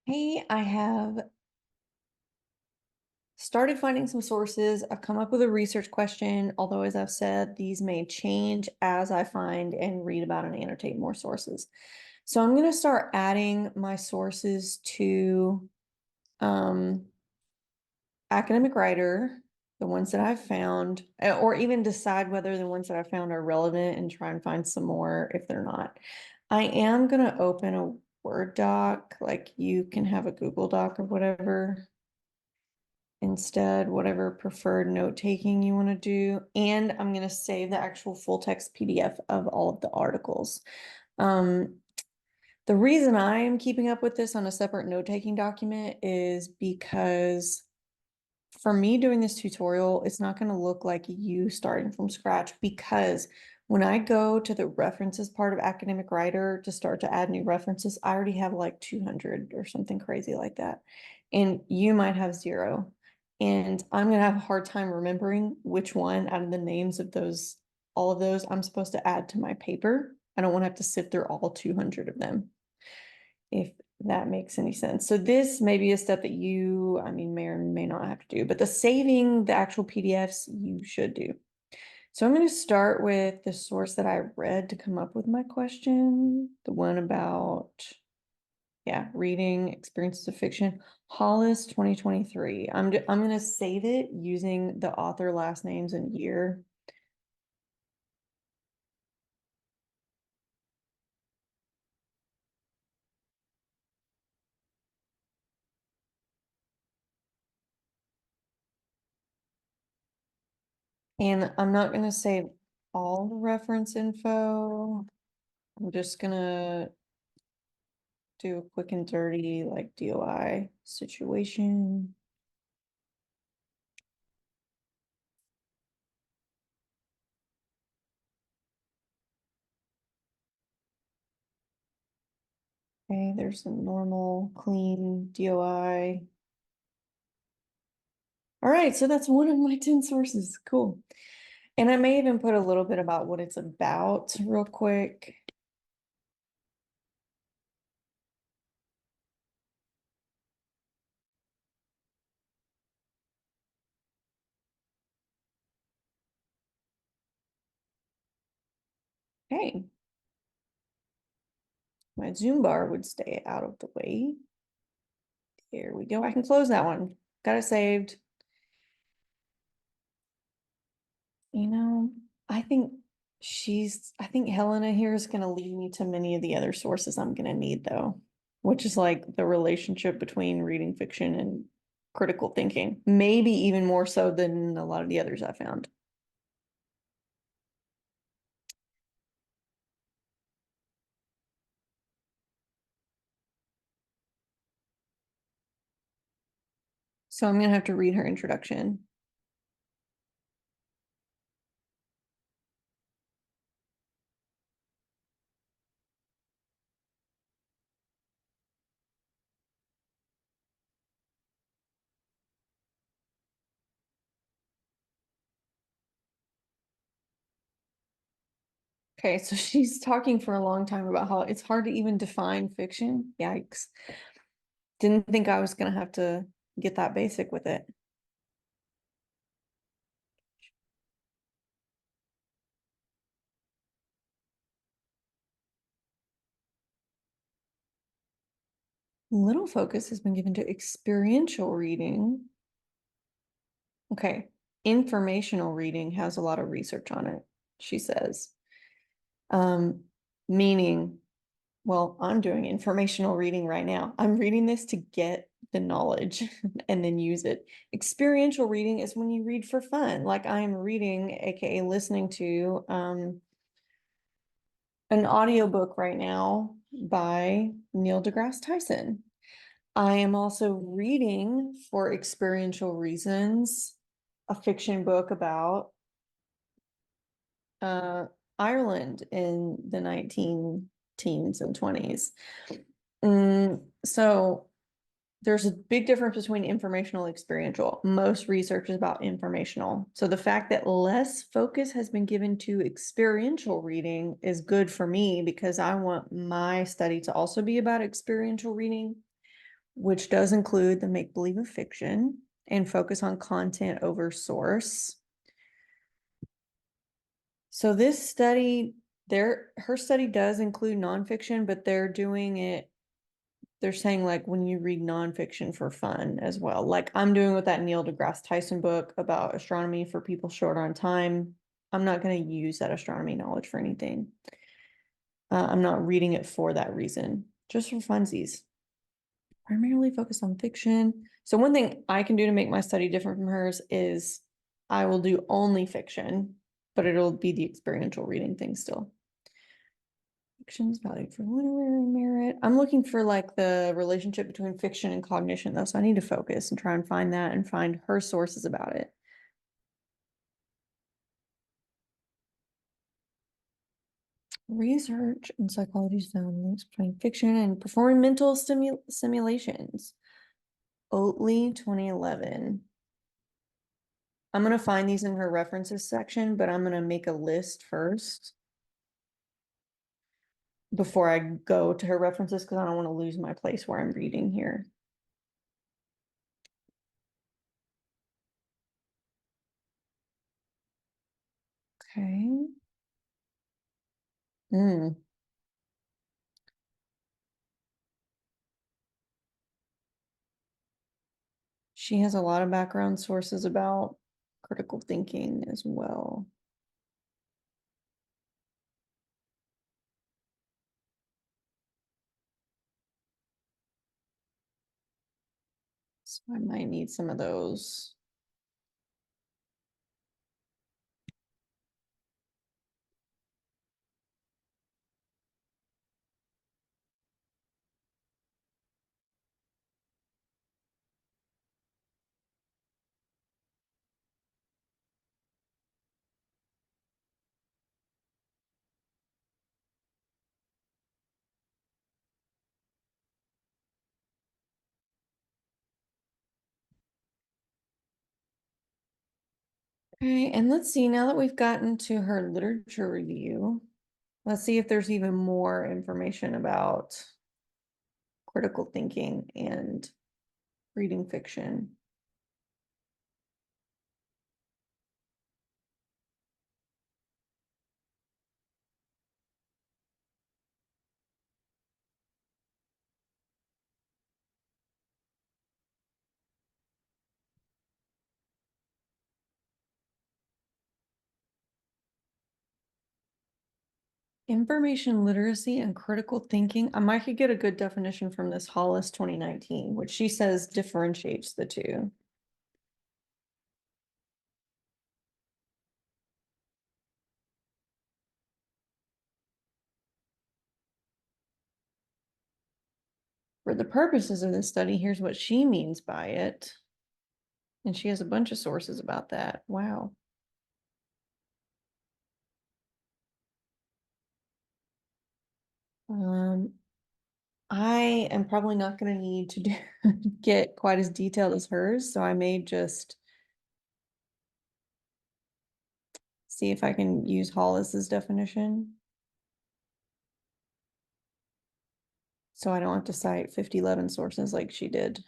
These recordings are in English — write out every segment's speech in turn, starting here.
Hey, I have started finding some sources. I've come up with a research question, although as I've said, these may change as I find and read about and annotate more sources. So I'm going to start adding my sources to um, Academic Writer, the ones that I've found, or even decide whether the ones that I found are relevant and try and find some more if they're not. I am going to open a Word doc, like you can have a Google Doc or whatever instead, whatever preferred note taking you want to do. And I'm going to save the actual full text PDF of all of the articles. Um, the reason I am keeping up with this on a separate note taking document is because for me doing this tutorial, it's not going to look like you starting from scratch because when I go to the references part of Academic Writer to start to add new references, I already have like 200 or something crazy like that. And you might have zero. And I'm going to have a hard time remembering which one out of the names of those, all of those I'm supposed to add to my paper. I don't want to have to sit through all 200 of them, if that makes any sense. So this may be a step that you, I mean, may or may not have to do, but the saving the actual PDFs you should do. So I'm going to start with the source that I read to come up with my question, the one about, yeah, reading experiences of fiction, Hollis 2023. I'm going to save it using the author last names and year. And I'm not going to save all the reference info. I'm just going to do a quick and dirty like DOI situation. Okay, there's a normal, clean DOI. All right, so that's one of my 10 sources. Cool. And I may even put a little bit about what it's about real quick. Okay. My Zoom bar would stay out of the way. Here we go. I can close that one. Got it saved. You know, I think I think Helena here is going to lead me to many of the other sources I'm going to need, though, which is like the relationship between reading fiction and critical thinking, maybe even more so than a lot of the others I found. So I'm going to have to read her introduction. Okay, so she's talking for a long time about how it's hard to even define fiction. Yikes. Didn't think I was going to have to get that basic with it. Little focus has been given to experiential reading. Okay, informational reading has a lot of research on it, she says. Um, Meaning, well, I'm doing informational reading right now. I'm reading this to get the knowledge and then use it. Experiential reading is when you read for fun, like I am reading, aka listening to an audiobook right now by Neil deGrasse Tyson. I am also reading for experiential reasons a fiction book about uh, Ireland in the 19 teens and 20s. So there's a big difference between informational and experiential. Most research is about informational. So the fact that less focus has been given to experiential reading is good for me because I want my study to also be about experiential reading. which does include the make-believe of fiction and focus on content over source. So this study, her study does include nonfiction, but they're saying like when you read nonfiction for fun as well. Like I'm doing with that Neil deGrasse Tyson book about astronomy for people short on time. I'm not going to use that astronomy knowledge for anything. I'm not reading it for that reason, just for funsies. Primarily focused on fiction. So one thing I can do to make my study different from hers is I will do only fiction, but it'll be the experiential reading thing still. Fiction's valued for literary merit. I'm looking for like the relationship between fiction and cognition though, so I need to focus and try and find that and find her sources about it. Research in psychology found links between fiction and performing mental simulations. Oatley, 2011. I'm going to find these in her references section, but I'm going to make a list first before I go to her references because I don't want to lose my place where I'm reading here. Okay. Mm. She has a lot of background sources about critical thinking as well. So I might need some of those. Okay, and let's see, now that we've gotten to her literature review, let's see if there's even more information about critical thinking and reading fiction. Information literacy and critical thinking. I might could get a good definition from this Hollis 2019, which she says differentiates the two. For the purposes of this study, here's what she means by it. And she has a bunch of sources about that. Wow. Um, I am probably not going to need to get quite as detailed as hers, so I may just see if I can use Hollis's definition. So I don't have to cite 5011 sources like she did.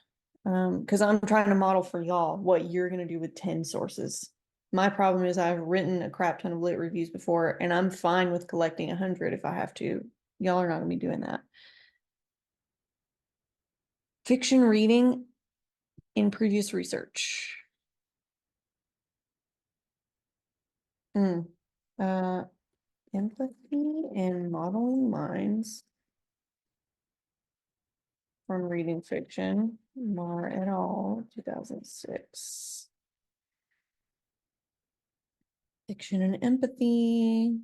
Because I'm trying to model for y'all what you're going to do with 10 sources. My problem is I've written a crap ton of lit reviews before, and I'm fine with collecting 100 if I have to. Y'all are not going to be doing that. Fiction reading in previous research. Mm. Uh, Empathy and modeling minds from reading fiction. Mar et al., 2006. Fiction and empathy.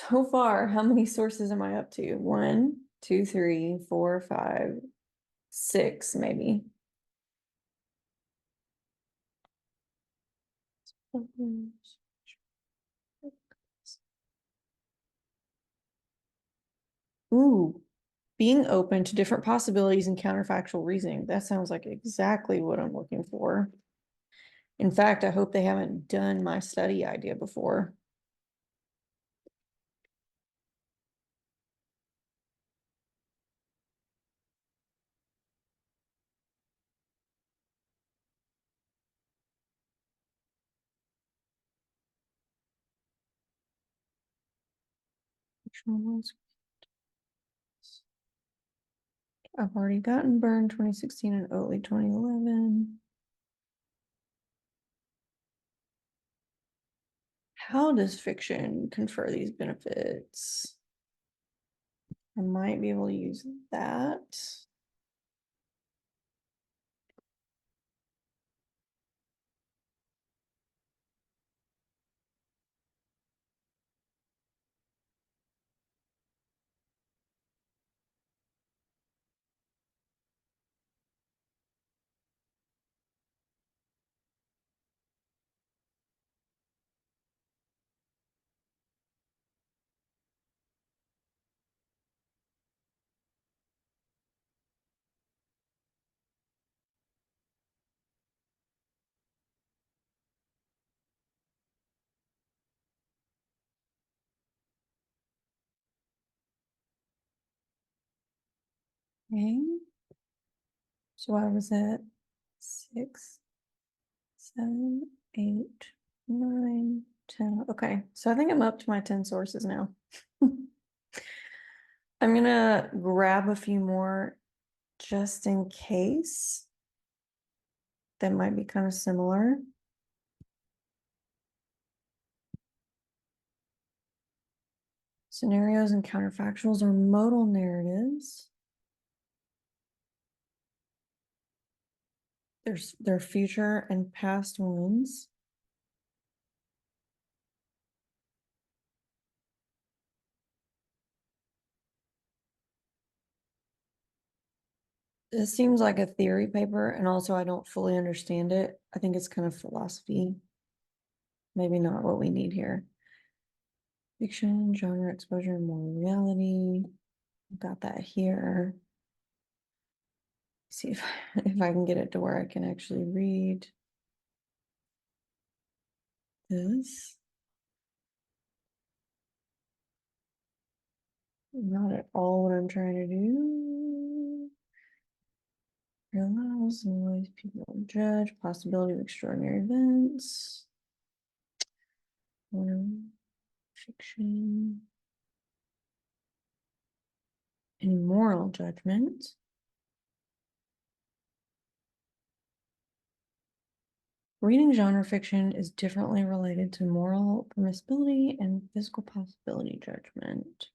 So far, how many sources am I up to? One, two, three, four, five, six, maybe. Ooh, being open to different possibilities and counterfactual reasoning. That sounds like exactly what I'm looking for. In fact, I hope they haven't done my study idea before. Which one was? I've already gotten Burned 2016 and Oatley 2011. How does fiction confer these benefits? I might be able to use that. Okay. So I was at 6, 7, 8, 9, 10. Okay, so I think I'm up to my 10 sources now. I'm gonna grab a few more just in case. That might be kind of similar. Scenarios and counterfactuals are modal narratives. Their future and past ones. It seems like a theory paper, and also I don't fully understand it. I think it's kind of philosophy. Maybe not what we need here. Fiction, genre, exposure, and more reality. Got that here. See if, if I can get it to where I can actually read this. Not at all what I'm trying to do. Allows and ways people judge, possibility of extraordinary events. Fiction. And moral judgment. Reading genre fiction is differently related to moral permissibility and physical possibility judgment.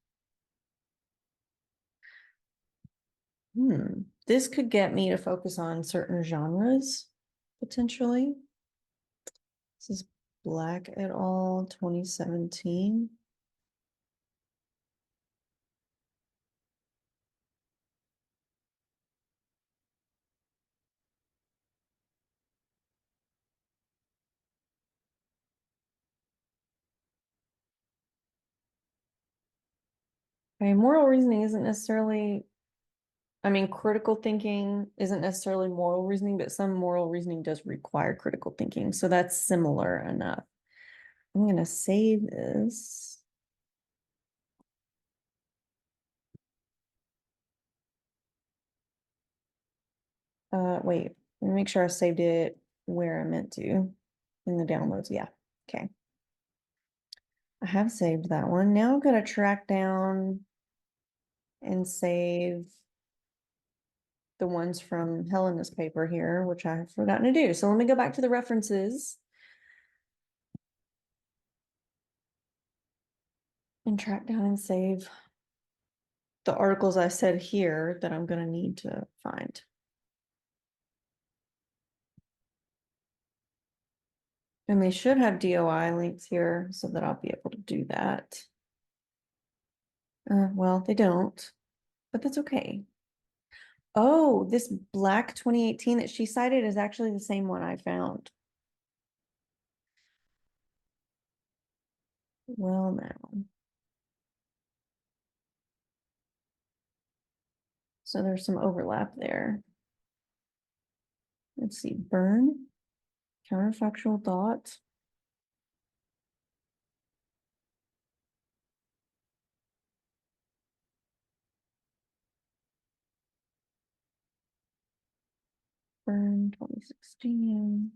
This could get me to focus on certain genres, potentially. This is Black et al. 2017. Okay, moral reasoning isn't necessarily, I mean, critical thinking isn't necessarily moral reasoning, but some moral reasoning does require critical thinking. So that's similar enough. I'm going to save this. Wait, let me make sure I saved it where I meant to in the downloads. Yeah. Okay. I have saved that one. Now I've got to track down and save the ones from Helena's paper here, which I have forgotten to do. So let me go back to the references and track down and save the articles I said here that I'm going to need to find. And they should have DOI links here so that I'll be able to do that. Well, they don't, but that's okay. Oh, this Black 2018 that she cited is actually the same one I found. Well, now. So there's some overlap there. Let's see, burn, counterfactual thought. Burn 2016.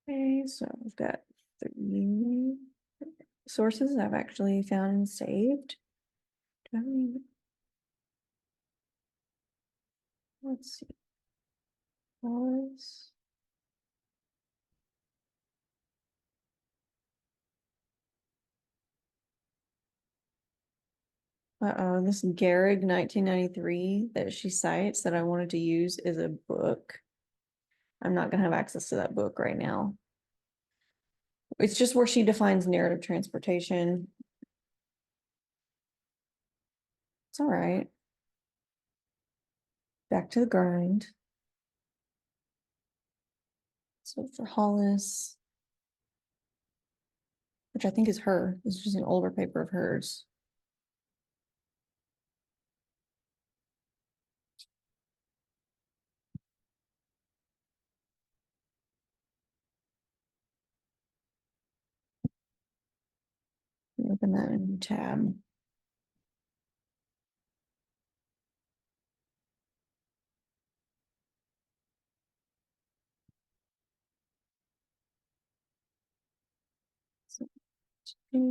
Okay, so I've got 3 sources I've actually found and saved. Do I have any- Let's see. Pause. Uh-oh, this Gehrig 1993 that she cites that I wanted to use is a book. I'm not gonna have access to that book right now. It's just where she defines narrative transportation. It's all right. Back to the grind. So for Hollis, which I think is her. This is just an older paper of hers. Open that in a new tab. So, there's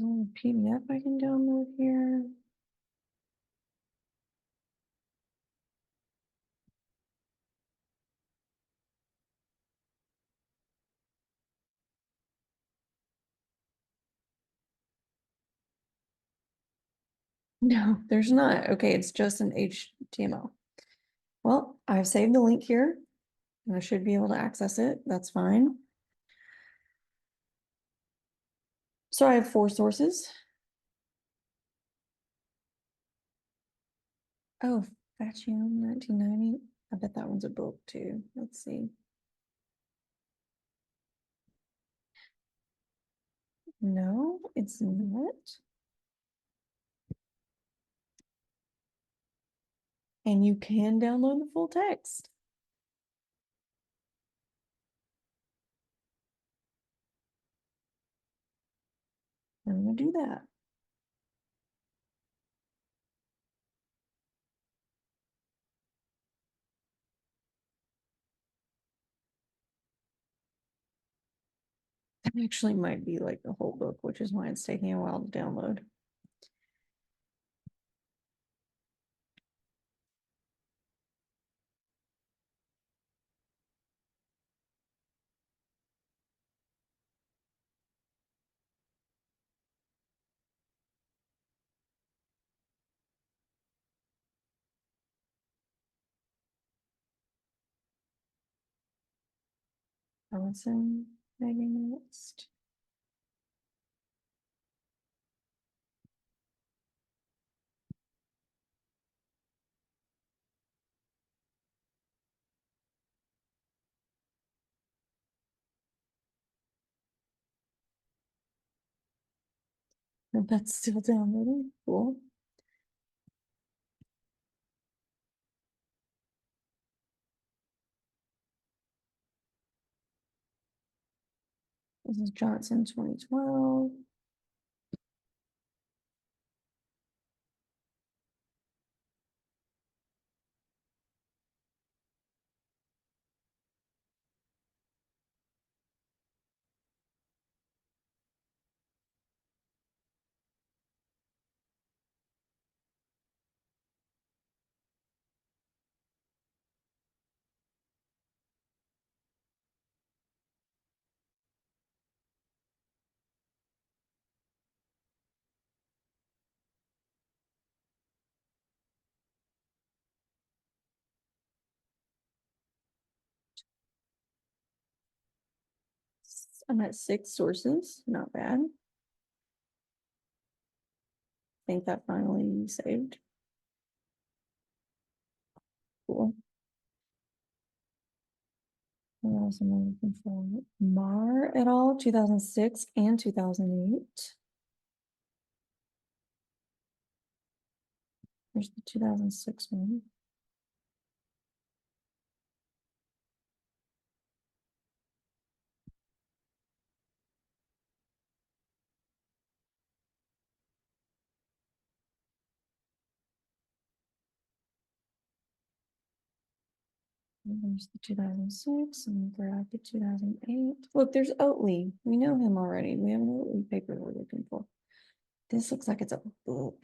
only a PDF I can download here. No, there's not. Okay, it's just an HTML. Well, I've saved the link here and I should be able to access it. That's fine. So I have 4 sources. Oh, Facium 1990. I bet that one's a book too. Let's see. No, it's not. And you can download the full text. I'm gonna do that. That actually might be like the whole book, which is why it's taking a while to download. Allison, maybe next. And that's still downloading. Cool. This is Johnson 2012. I'm at 6 sources, not bad. I think that finally saved. Cool. What else am I looking for? Mar et al., 2006 and 2008. There's the 2006 one. And there's the 2006 and grab the 2008. Look, there's Oatley. We know him already. We have an Oatley paper we're looking for. This looks like it's a book.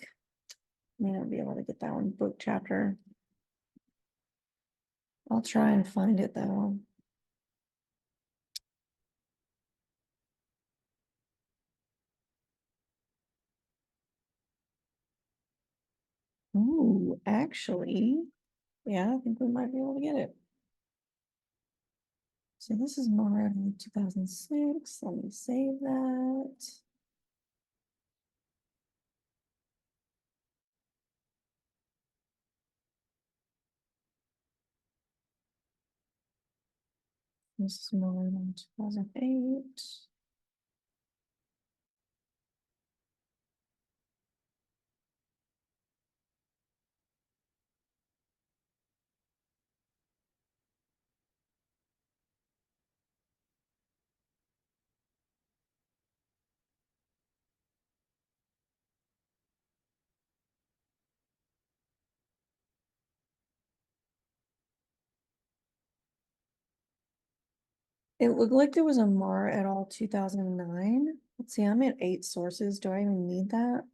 May not be able to get that one book chapter. I'll try and find it though. Ooh, actually, yeah, I think we might be able to get it. So this is more 2006. Let me save that. This is more than 2008. It looked like there was a Mar et al. 2009. Let's see, I'm at 8 sources. Do I even need that?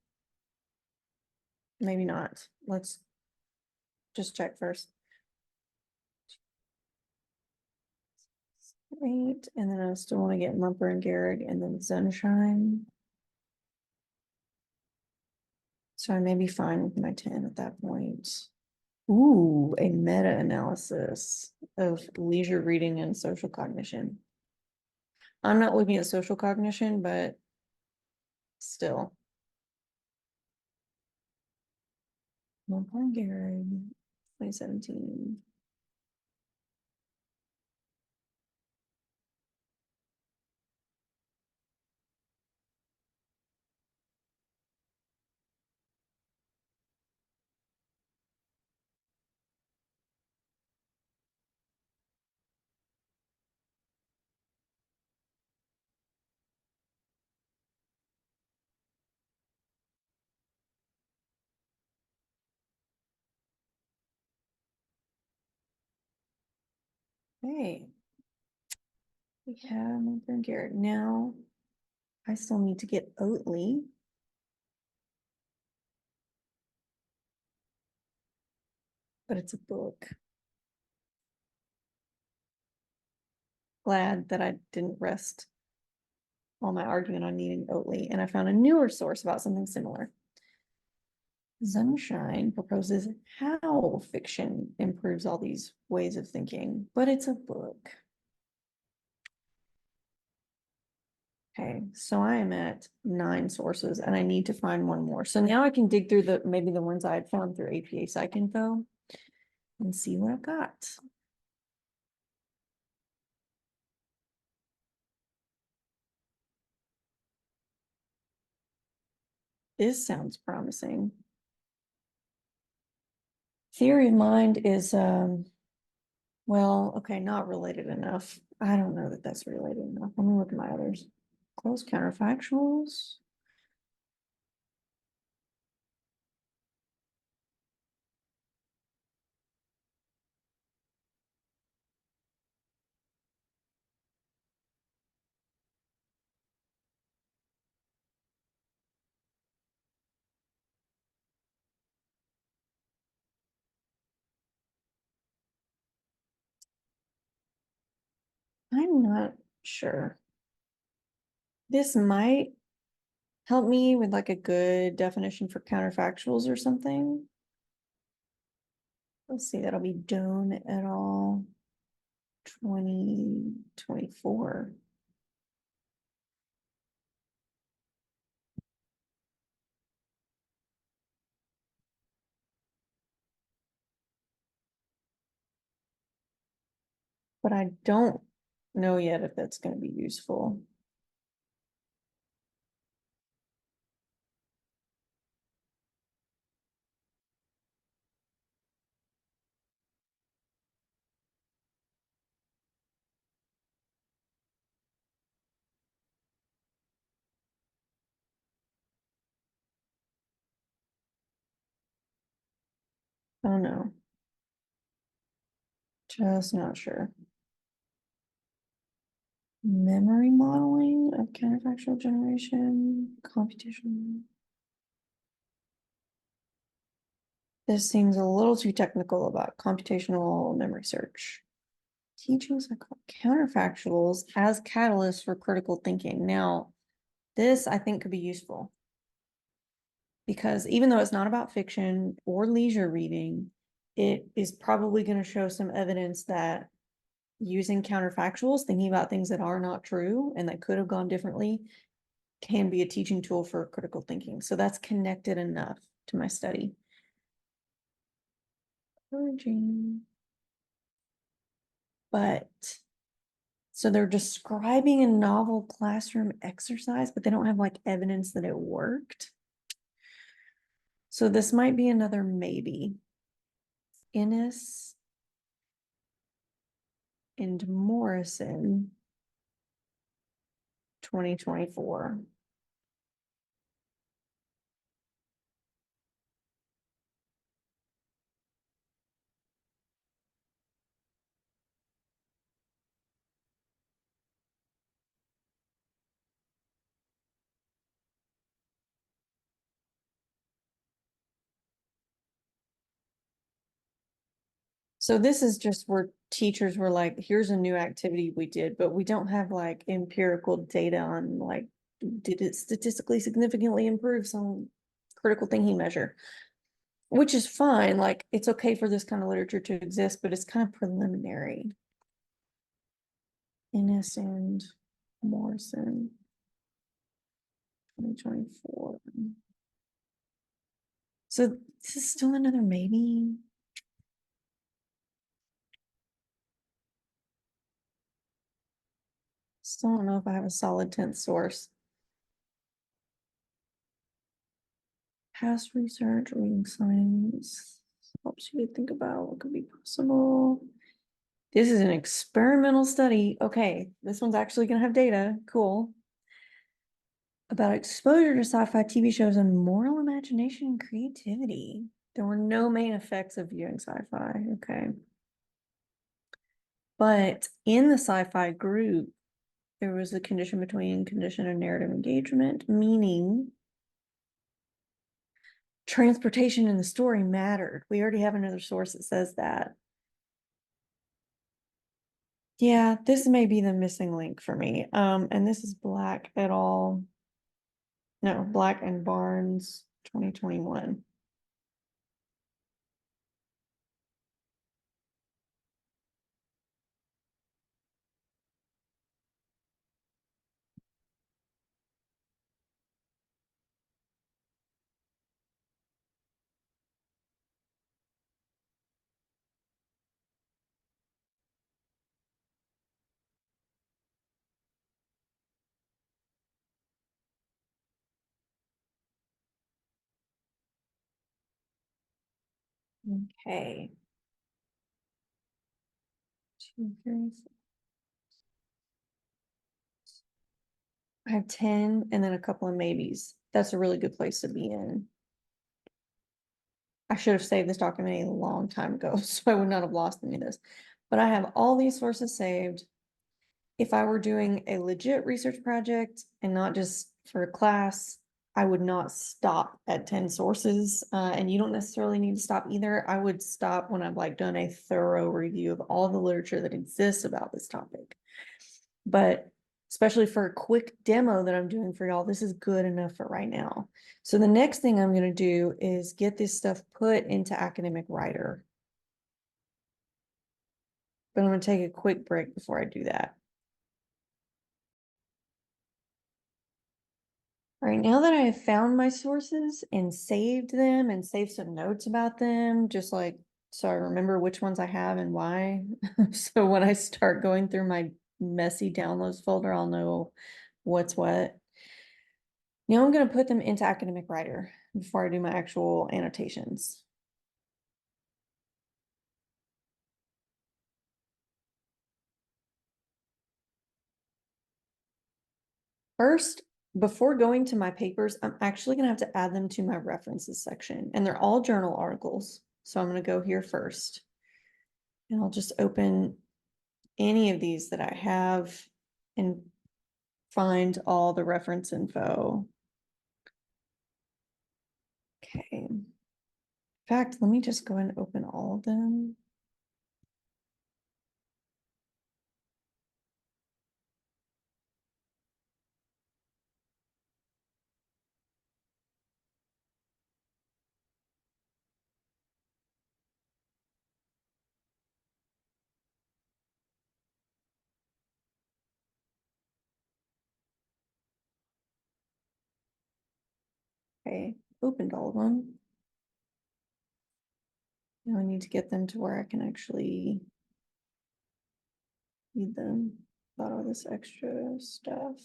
Maybe not. Let's just check first. 8, and then I still want to get Mumper and Garrick and then Sunshine. So I may be fine with my 10 at that point. Ooh, a meta-analysis of leisure reading and social cognition. I'm not looking at social cognition, but still. Mumper and Garrick, 2017. Hey, we have Mumper and Garrick. Now I still need to get Oatly. But it's a book. Glad that I didn't rest all my argument on needing Oatly, and I found a newer source about something similar. Sunshine proposes how fiction improves all these ways of thinking, but it's a book. Okay, so I am at 9 sources and I need to find one more. So now I can dig through maybe the ones I had found through APA PsycInfo and see what I've got. This sounds promising. Theory of mind is well, okay, not related enough. I don't know that that's related enough. Let me look at my others. Close counterfactuals. I'm not sure. This might help me with like a good definition for counterfactuals or something. Let's see, that'll be Doan et al. 2024. but I don't know yet if that's going to be useful. Oh no, just not sure. Memory modeling of counterfactual generation, computation. This seems a little too technical about computational memory search. Teachings of counterfactuals as catalysts for critical thinking. Now, this I think could be useful because even though it's not about fiction or leisure reading, it is probably going to show some evidence that using counterfactuals, thinking about things that are not true and that could have gone differently, can be a teaching tool for critical thinking. So that's connected enough to my study. But so they're describing a novel classroom exercise, but they don't have like evidence that it worked. So this might be another maybe. Innes and Morrison, 2024. So this is just where teachers were like, here's a new activity we did, but we don't have like empirical data on like, did it statistically significantly improve some critical thinking measure? Which is fine. Like, it's okay for this kind of literature to exist, but it's kind of preliminary. Innes and Morrison, 2024. So this is still another maybe. Still don't know if I have a solid 10th source. Past research, reading science helps you to think about what could be possible. This is an experimental study. Okay, this one's actually going to have data. Cool. About exposure to sci-fi TV shows and moral imagination and creativity. There were no main effects of viewing sci-fi. Okay. But in the sci-fi group, there was a condition between condition and narrative engagement, meaning transportation in the story mattered. We already have another source that says that. Yeah, this may be the missing link for me. And this is Black et al. No, Black and Barnes, 2021. Okay. Two, three, four. I have 10 and then a couple of maybes. That's a really good place to be in. I should have saved this document a long time ago, so I would not have lost any of this. But I have all these sources saved. If I were doing a legit research project and not just for a class, I would not stop at 10 sources. And you don't necessarily need to stop either. I would stop when I've like done a thorough review of all the literature that exists about this topic. But especially for a quick demo that I'm doing for y'all, this is good enough for right now. So the next thing I'm going to do is get this stuff put into Academic Writer. But I'm going to take a quick break before I do that. All right, now that I have found my sources and saved them and saved some notes about them, just like so I remember which ones I have and why. So when I start going through my messy downloads folder, I'll know what's what. Now I'm going to put them into Academic Writer before I do my actual annotations. First, before going to my papers, I'm actually going to have to add them to my references section, and they're all journal articles. So I'm going to go here first, and I'll just open any of these that I have and find all the reference info. Okay. In fact, let me just go and open all of them. Okay, opened all of them. Now I need to get them to where I can actually read them. Got all this extra stuff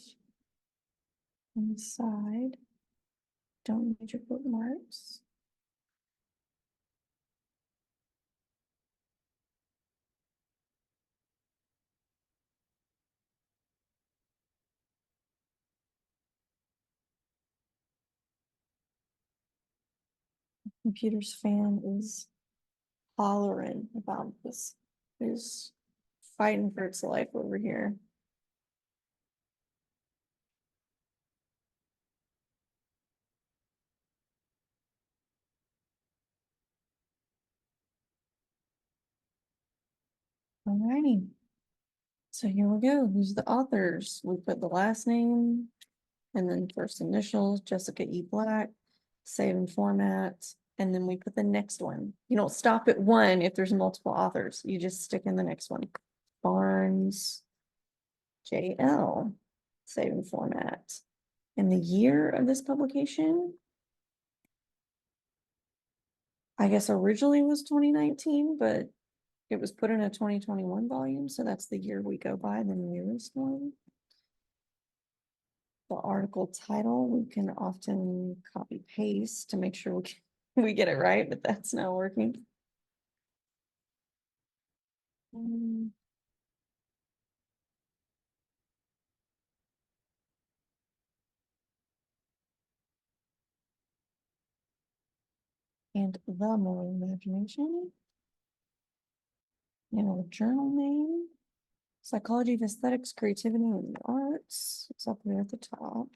on the side. Don't need your bookmarks. Computer's fan is hollering about this. It's fighting for its life over here. Alrighty. So here we go. Who's the authors? We put the last name and then first initials, Jessica E. Black, save and format, and then we put the next one. You don't stop at one if there's multiple authors. You just stick in the next one. Barnes, JL, save and format. And the year of this publication, I guess originally was 2019, but it was put in a 2021 volume, so that's the year we go by, the newest one. The article title, we can often copy paste to make sure we get it right, but that's not working. Um, and the moral imagination. And our journal name. Psychology of Aesthetics, Creativity, and the Arts. It's up there at the top.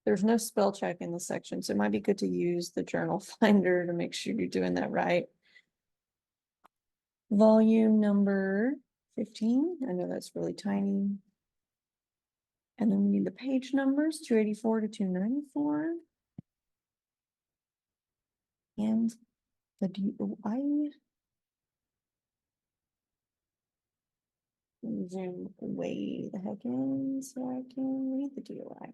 There's no spell check in this section, so it might be good to use the journal finder to make sure you're doing that right. Volume number 15. I know that's really tiny. And then we need the page numbers, 284 to 294. And the DOI. Zoom way the heck in so I can read the DOI.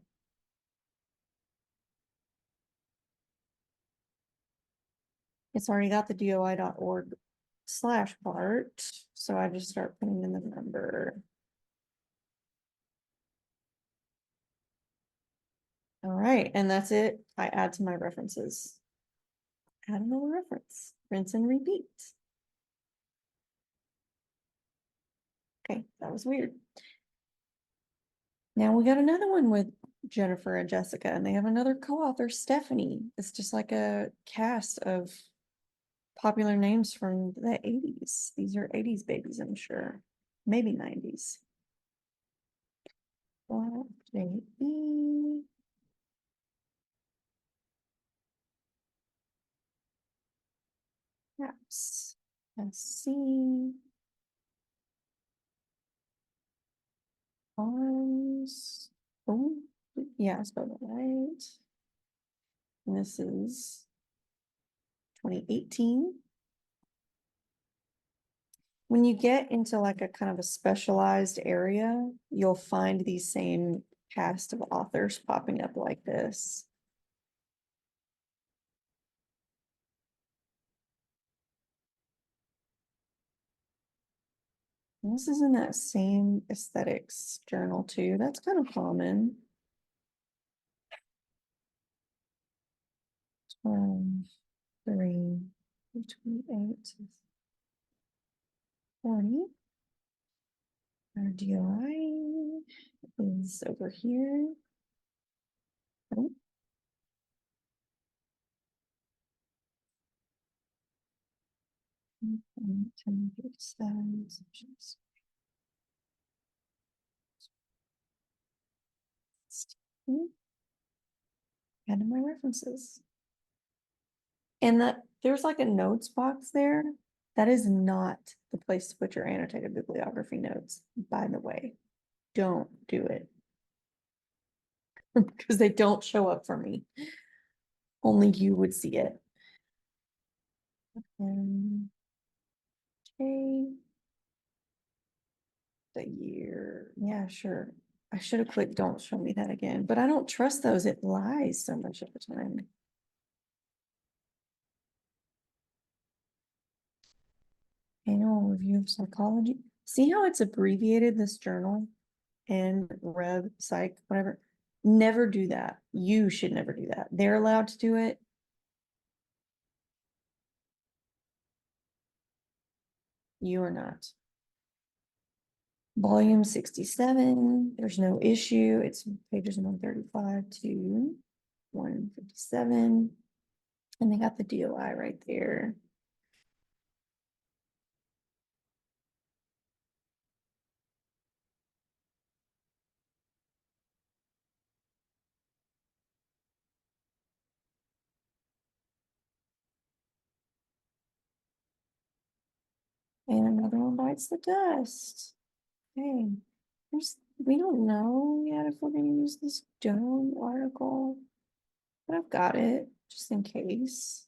It's already got the doi.org/ part, so I just start putting in the number. All right, and that's it. I add to my references. Add another reference, rinse and repeat. Okay, that was weird. Now we got another one with Jennifer and Jessica, and they have another co-author, Stephanie. It's just like a cast of popular names from the 80s. These are 80s babies, I'm sure. Maybe 90s. J-E. Yes. S-C. Arms. Oh, yeah, I spelled it right. And this is 2018. When you get into like a kind of a specialized area, you'll find these same cast of authors popping up like this. And this is in that same aesthetics journal too. That's kind of common. 3, 28, 40. Our DOI is over here. Oh. And 1057 sections. Add my references. And that there's like a notes box there. That is not the place to put your annotated bibliography notes, by the way. Don't do it. Because they don't show up for me. Only you would see it. And okay. The year. Yeah, sure. I should have clicked don't show me that again, but I don't trust those. It lies so much of the time. Annual review of psychology. See how it's abbreviated, this journal? And rev, psych, whatever. Never do that. You should never do that. They're allowed to do it. You are not. Volume 67, there's no issue. It's pages 135 to 157. And they got the DOI right there. And another one bites the dust. Hey, we don't know yet if we're gonna use this dome article, but I've got it just in case.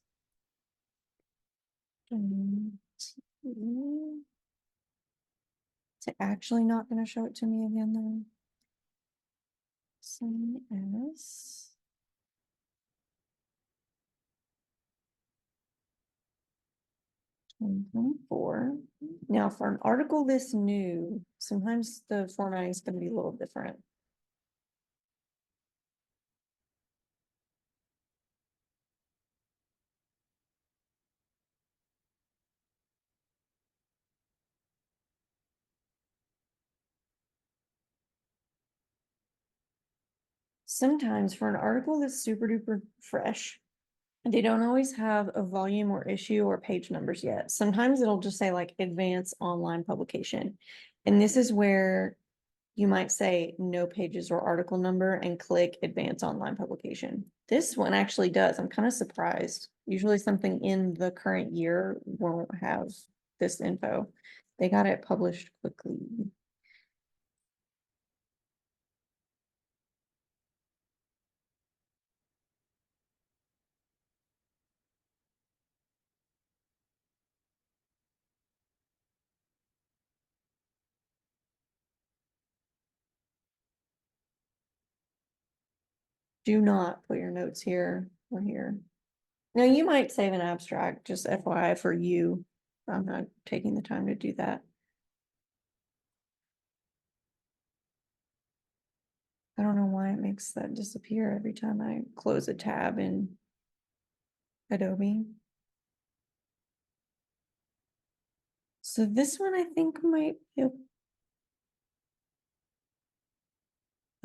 It's actually not gonna show it to me again though. Same as 2024. Now for an article this new, sometimes the formatting is gonna be a little different. Sometimes for an article that's super duper fresh, they don't always have a volume or issue or page numbers yet. Sometimes it'll just say like advanced online publication. And this is where you might say no pages or article number and click advance online publication. This one actually does. I'm kind of surprised. Usually something in the current year won't have this info. They got it published quickly. Do not put your notes here or here. Now you might save an abstract, just FYI for you. I'm not taking the time to do that. I don't know why it makes that disappear every time I close a tab in Adobe. So this one I think might be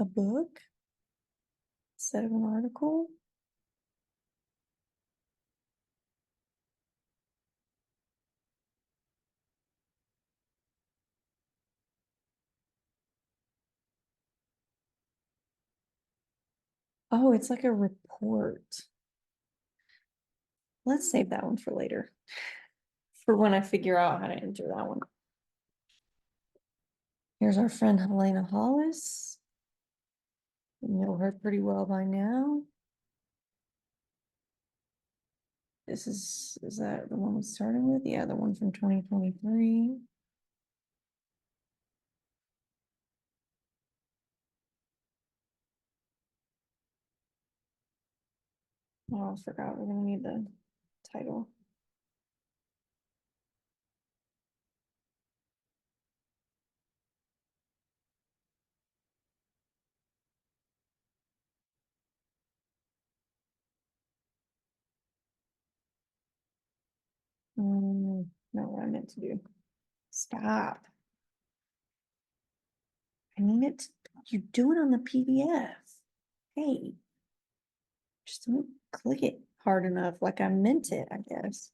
a book instead of an article. Oh, it's like a report. Let's save that one for later. For when I figure out how to enter that one. Here's our friend Helena Hollis. You know her pretty well by now. Is that the one we started with? Yeah, the one from 2023. Oh, I forgot, we're gonna need the title. Not what I meant to do. Stop. I need it. You do it on the PDF. Hey, just don't click it hard enough like I meant it, I guess.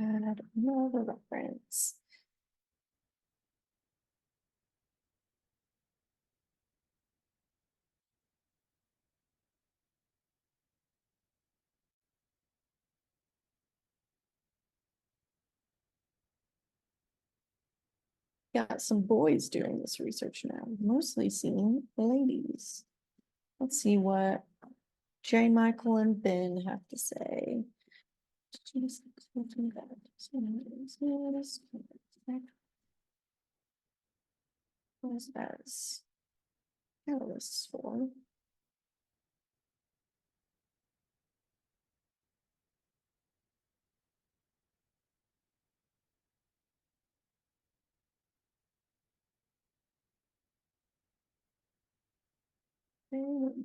Add another reference. Got some boys doing this research now, mostly seeing ladies. Let's see what J. Michael and Ben have to say. What is that? Catalysts for?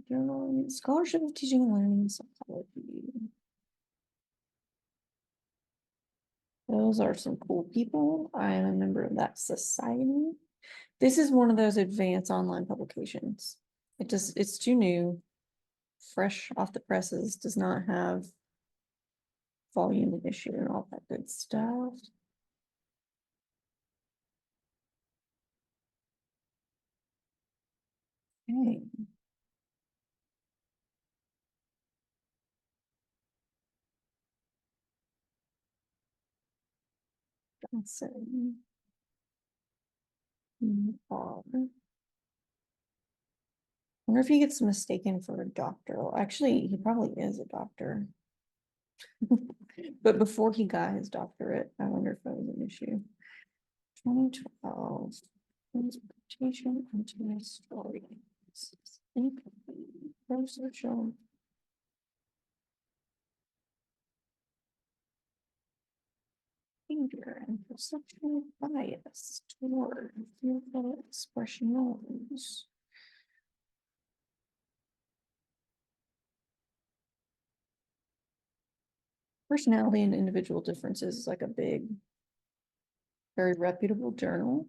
Journal, Scholarship of Teaching and Learning Psychology. Those are some cool people. I am a member of that society. This is one of those advanced online publications. It's too new, fresh off the presses, does not have volume issue and all that good stuff. Okay. Johnson. R. I wonder if he gets mistaken for a doctor. Well, actually, he probably is a doctor. But before he got his doctorate, I wonder if that was an issue. 2012. Transportation into my story. Incomplete. Pro-social. Behavior and perceptual bias toward fearful expressions. Personality and individual differences is like a big, very reputable journal.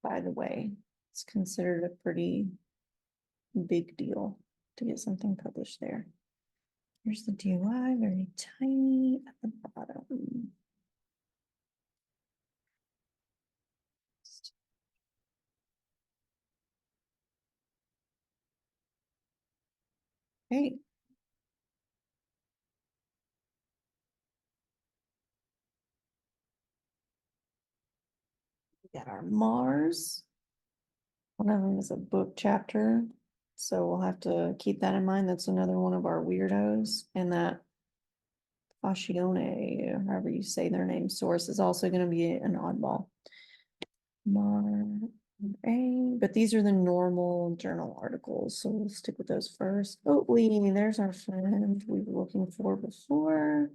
By the way, it's considered a pretty big deal to get something published there. Here's the DOI, very tiny at the bottom. Okay. We got our Mars. One of them is a book chapter. So we'll have to keep that in mind. That's another one of our weirdos. And that Fascione, however you say their name, source is also going to be an oddball. Mar A, but these are the normal journal articles, so we'll stick with those first. Oh, Lee, there's our friend we were looking for before.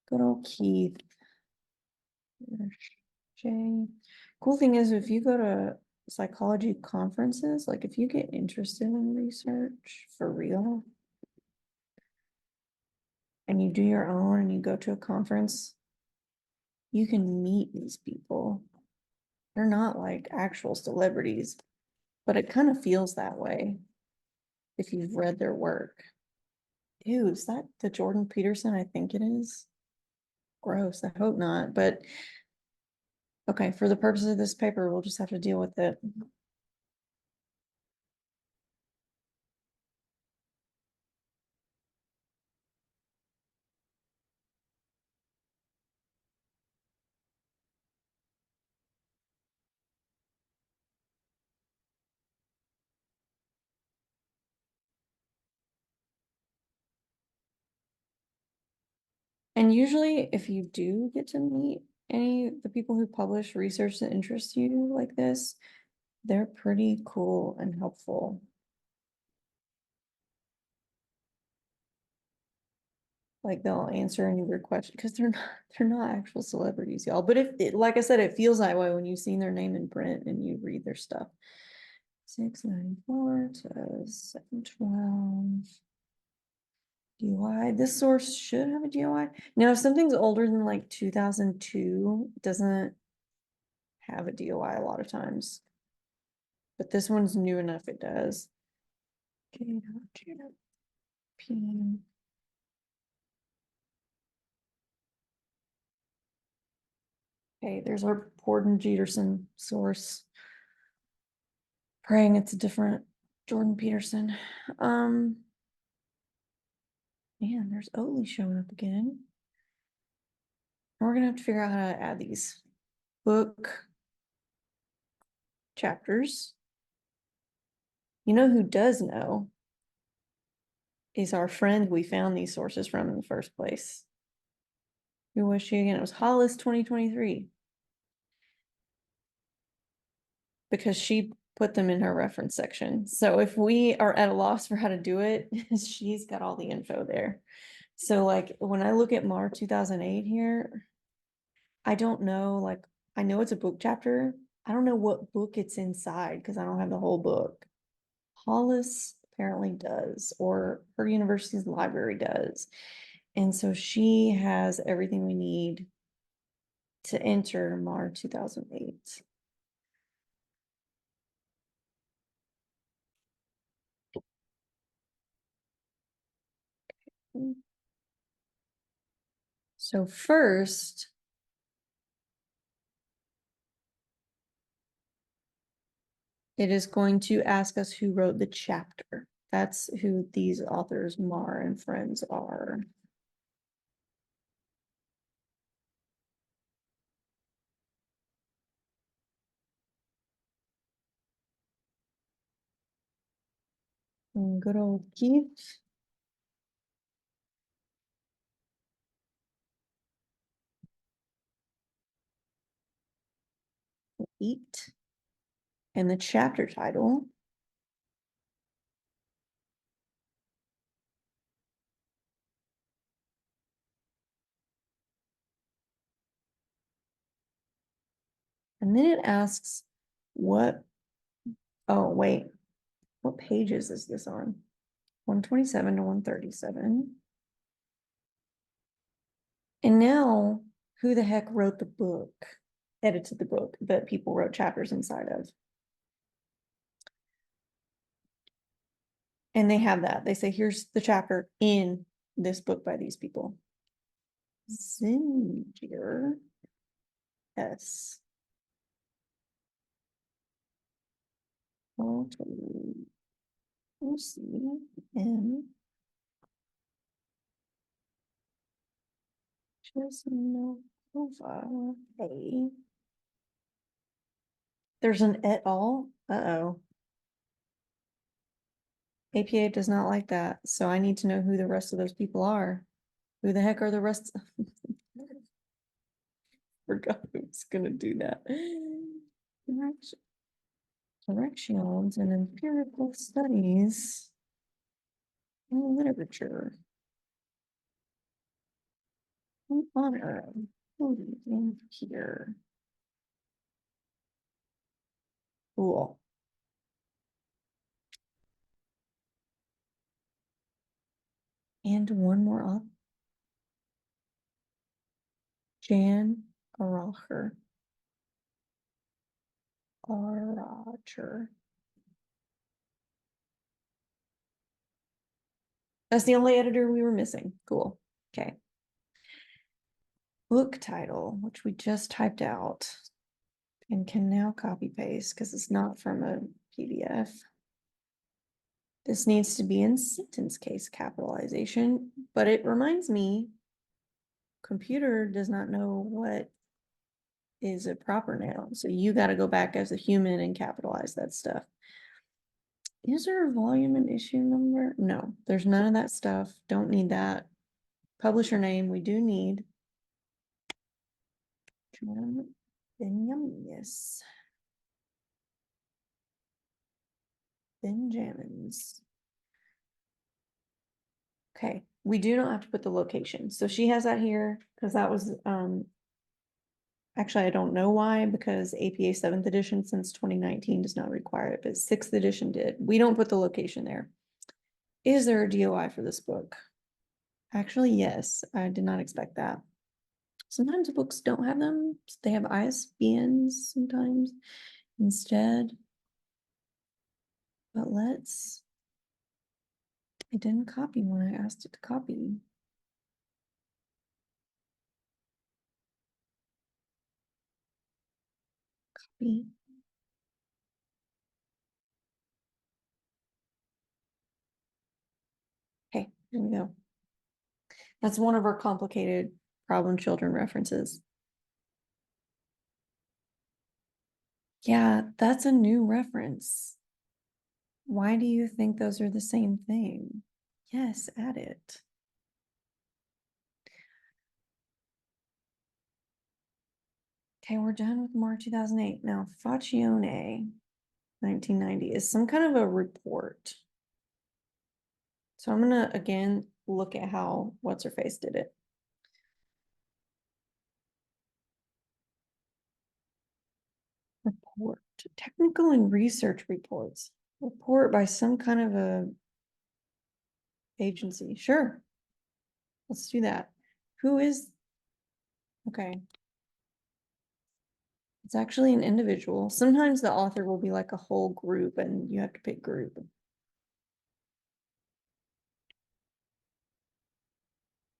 Good old Keith. There's Jay. Cool thing is, if you go to psychology conferences, like if you get interested in research for real, and you do your own and you go to a conference, you can meet these people. They're not like actual celebrities, but it kind of feels that way if you've read their work. Ew, is that the Jordan Peterson? I think it is. Gross. I hope not. But okay, for the purposes of this paper, we'll just have to deal with it. And usually if you do get to meet any of the people who publish research that interests you like this, they're pretty cool and helpful. Like they'll answer any of your questions because they're not actual celebrities, y'all. But if it, like I said, it feels that way when you've seen their name in print and you read their stuff. 694 to 712. DOI. This source should have a DOI. Now, if something's older than like 2002, it doesn't have a DOI a lot of times. But this one's new enough, it does. Okay, okay, there's our Jordan Peterson source. Praying it's a different Jordan Peterson. Man, there's Oatly showing up again. We're gonna have to figure out how to add these book chapters. You know who does know is our friend we found these sources from in the first place. Who was she again? It was Hollis 2023. Because she put them in her reference section. So if we are at a loss for how to do it, she's got all the info there. So like when I look at MAR 2008 here, I don't know, like I know it's a book chapter. I don't know what book it's inside because I don't have the whole book. Hollis apparently does, or her university's library does. And so she has everything we need to enter MAR 2008. So first, it is going to ask us who wrote the chapter. That's who these authors, Mar and friends, are. And good old Keith. Eat. And the chapter title and then it asks what, oh, wait, what pages is this on? 127 to 137. And now, who the heck wrote the book, edited the book that people wrote chapters inside of? And they have that. They say, here's the chapter in this book by these people. Zingier S. O-C-M. Chesnova A. There's an et al. Uh-oh. APA does not like that, so I need to know who the rest of those people are. Who the heck are the rest? Forgot who's gonna do that. Directions and empirical studies in literature. In honor of who in here. Cool. And one more up. Jan Aracher. Aracher. That's the only editor we were missing. Cool. Okay. Book title, which we just typed out and can now copy paste because it's not from a PDF. This needs to be in sentence case capitalization, but it reminds me, computer does not know what is a proper noun. So you got to go back as a human and capitalize that stuff. Is there a volume and issue number? No, there's none of that stuff. Don't need that. Publisher name we do need. Benjamins. Benjamins. Okay, we do not have to put the location. So she has that here because that was actually I don't know why, because APA 7th edition since 2019 does not require it, but 6th edition did. We don't put the location there. Is there a DOI for this book? Actually, yes. I did not expect that. Sometimes books don't have them. They have ISBNs sometimes instead. But let's. I didn't copy when I asked it to copy. Copy. Okay, here we go. That's one of our complicated problem children references. Yeah, that's a new reference. Why do you think those are the same thing? Yes, add it. Okay, we're done with March 2008. Now, Faccione 1990 is some kind of a report. So I'm gonna again look at how what's her face did it. Report, technical and research reports. Report by some kind of a agency. Sure, let's do that. Who is, okay. It's actually an individual. Sometimes the author will be like a whole group and you have to pick group.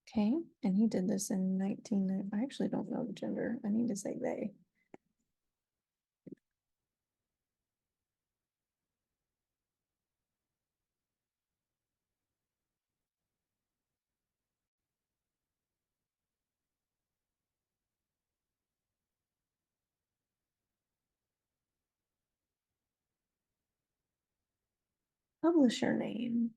Okay, and he did this in 19, I actually don't know the gender. I need to say they. Publisher name.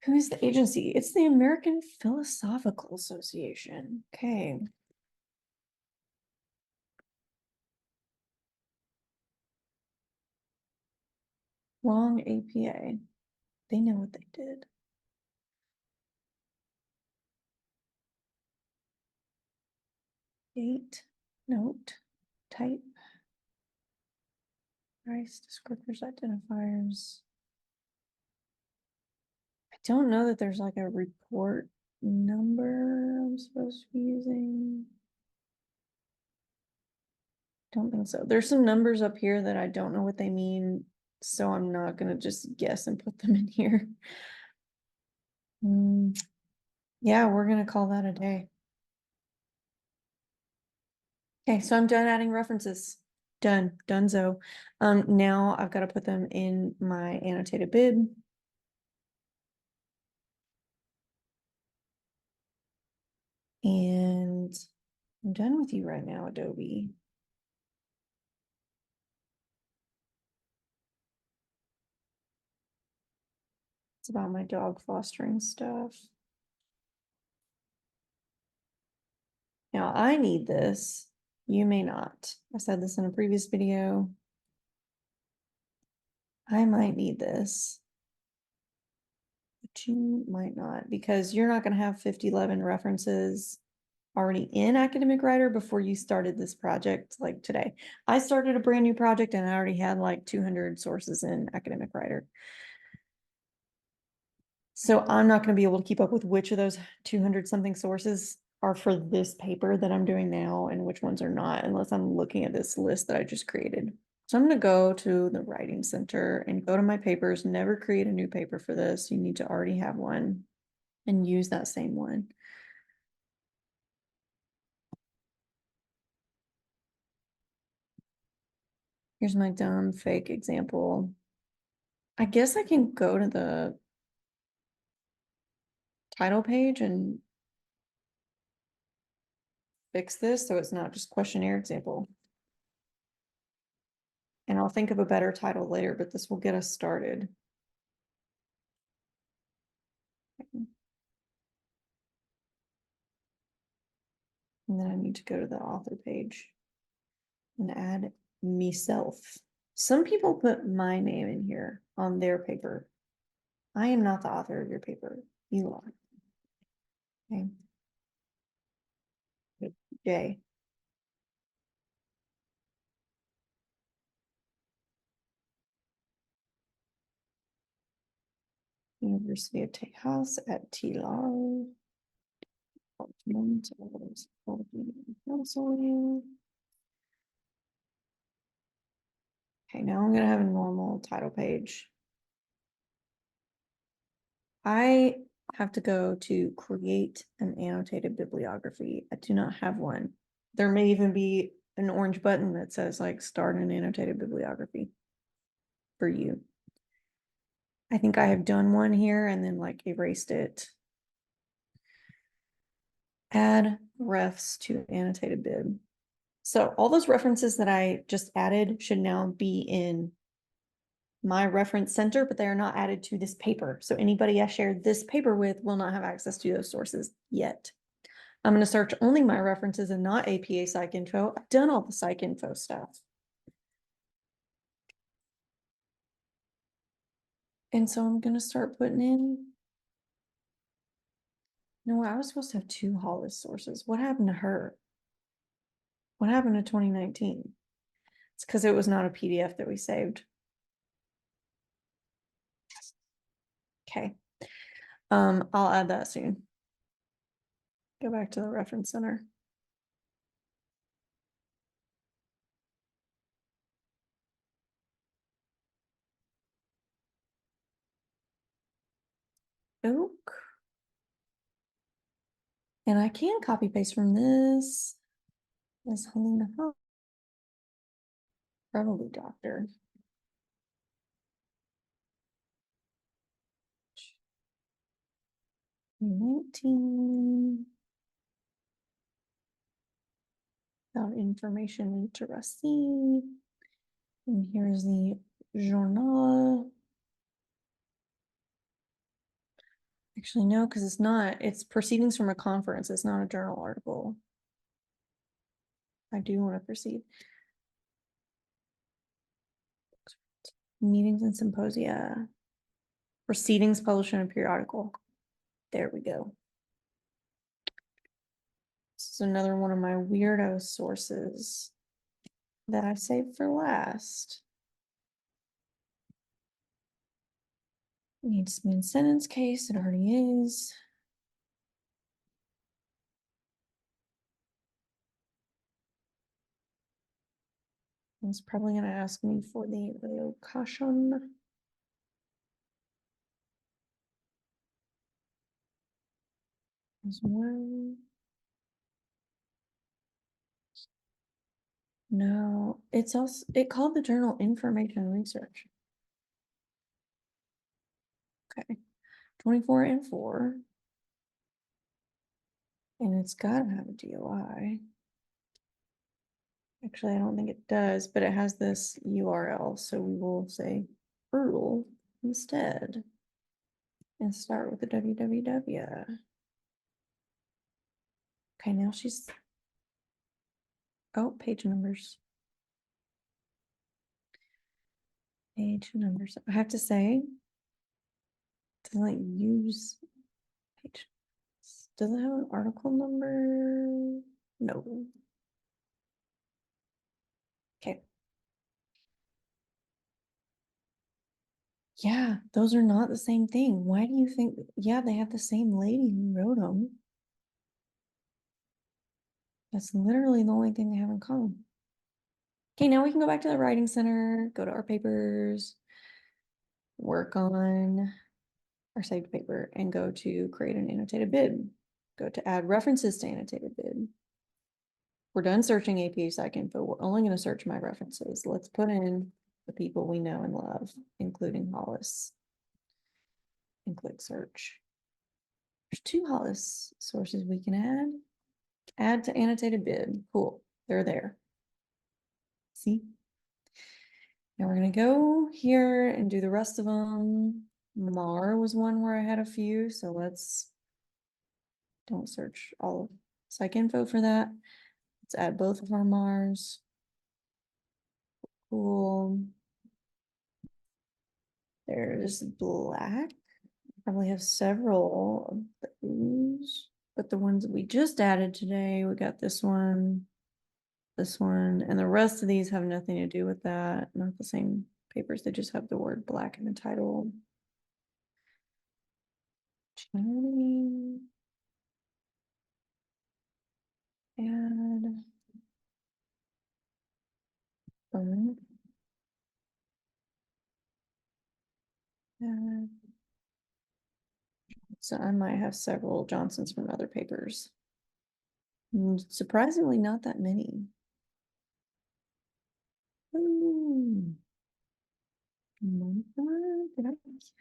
Who is the agency? It's the American Philosophical Association. Okay. Wrong APA. They know what they did. Date, note, type, price, descriptors, identifiers. I don't know that there's like a report number I'm supposed to be using. Don't think so. There's some numbers up here that I don't know what they mean, so I'm not gonna just guess and put them in here. Yeah, we're gonna call that a day. Okay, so I'm done adding references. Done, donezo. Now I've got to put them in my annotated bib. And I'm done with you right now, Adobe. It's about my dog fostering stuff. Now I need this. You may not. I said this in a previous video. I might need this, but you might not, because you're not going to have 5011 references already in Academic Writer before you started this project like today. I started a brand new project and I already had like 200 sources in Academic Writer. So I'm not going to be able to keep up with which of those 200 something sources are for this paper that I'm doing now and which ones are not, unless I'm looking at this list that I just created. So I'm going to go to the Writing Center and go to my papers. Never create a new paper for this. You need to already have one and use that same one. Here's my dumb fake example. I guess I can go to the title page and fix this so it's not just questionnaire example. And I'll think of a better title later, but this will get us started. And then I need to go to the author page and add myself. Some people put my name in here on their paper. I am not the author of your paper. You are. Okay. J. University of Tejas at TLAR. Okay, now I'm gonna have a normal title page. I have to go to create an annotated bibliography. I do not have one. There may even be an orange button that says like start an annotated bibliography for you. I think I have done one here and then like erased it. Add refs to annotated bib. So all those references that I just added should now be in my reference center, but they are not added to this paper. So anybody I shared this paper with will not have access to those sources yet. I'm going to search only my references and not APA PsycInfo. I've done all the PsycInfo stuff. And so I'm going to start putting in. No, I was supposed to have 2 Hollis sources. What happened to her? What happened to 2019? It's because it was not a PDF that we saved. Okay. I'll add that soon. Go back to the reference center. Oak. And I can copy paste from this. Miss Helena Hunt. Probably doctor. 19. About information interesting. And here's the journal. Actually, no, because it's not. It's proceedings from a conference. It's not a journal article. I do want to proceed. Meetings and symposia. Proceedings published in a periodical. There we go. This is another one of my weirdo sources that I saved for last. Needs to be in sentence case. It already is. It's probably going to ask me for the location. As well. No, it's also, it called the journal Information Research. Okay, 24 and 4. And it's got to have a DOI. Actually, I don't think it does, but it has this URL. So we will say URL instead. And start with the www. Okay, now she's, oh, page numbers. Page numbers. I have to say, doesn't like use page. Does it have an article number? No. Okay. Yeah, those are not the same thing. Why do you think? Yeah, they have the same lady who wrote them. That's literally the only thing they have in common. Okay, now we can go back to the writing center, go to our papers, work on our saved paper, and go to create an annotated bib. Go to add references to annotated bib. We're done searching APA PsycInfo. We're only going to search my references. Let's put in the people we know and love, including Hollis, and click search. There's 2 Hollis sources we can add. Add to annotated bib. Cool. They're there. See? Now we're going to go here and do the rest of them. Mar was one where I had a few. So let's don't search all of psych info for that. Let's add both of our Mars. Cool. There's black. Probably have several of those, but the ones that we just added today, we got this one, and the rest of these have nothing to do with that. Not the same papers, they just have the word black in the title. Channeling. Add. Burn. Add. So I might have several Johnsons from other papers. Surprisingly, not that many. Ooh. Did I?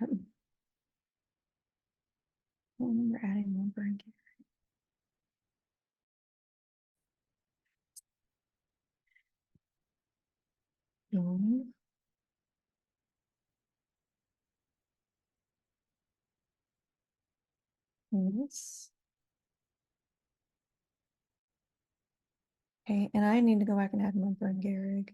I don't remember adding lumber and no. Yes. Okay, and I need to go back and add lumber and Gehrig.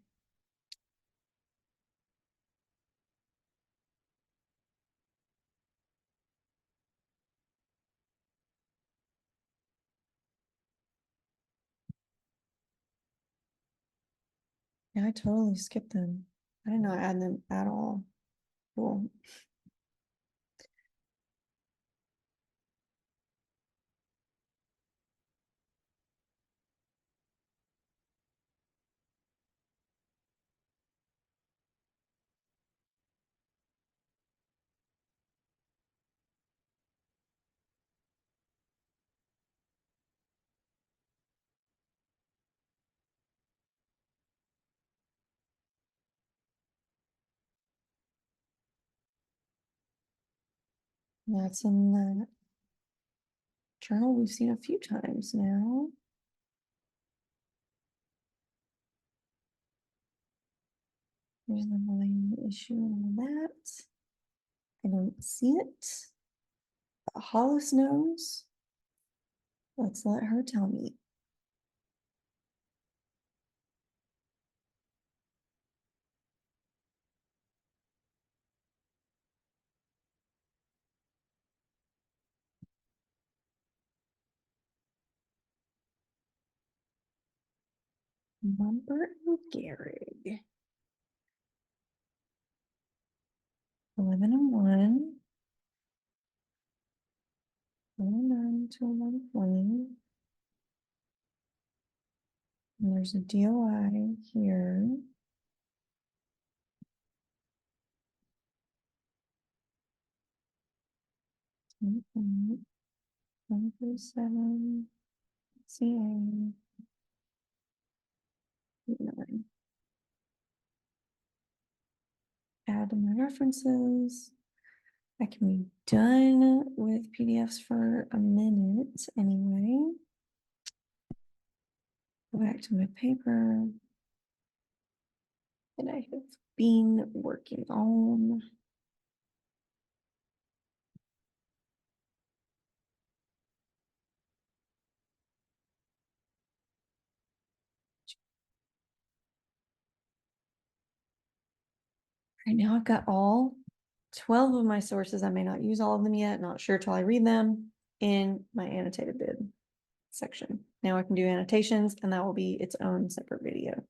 Yeah, I totally skipped them. I did not add them at all. Cool. That's in the journal we've seen a few times now. There's the line issue on that. I don't see it. Hollis knows. Let's let her tell me. Lumber and Gehrig. 11 and 1. 109 to 120. And there's a DOI here. Mm-hmm. 137. CA. 9. Add my references. I can be done with PDFs for a minute anyway. Go back to my paper that I have been working on. Right now I've got all 12 of my sources. I may not use all of them yet, not sure till I read them in my annotated bid section. Now I can do annotations and that will be its own separate video.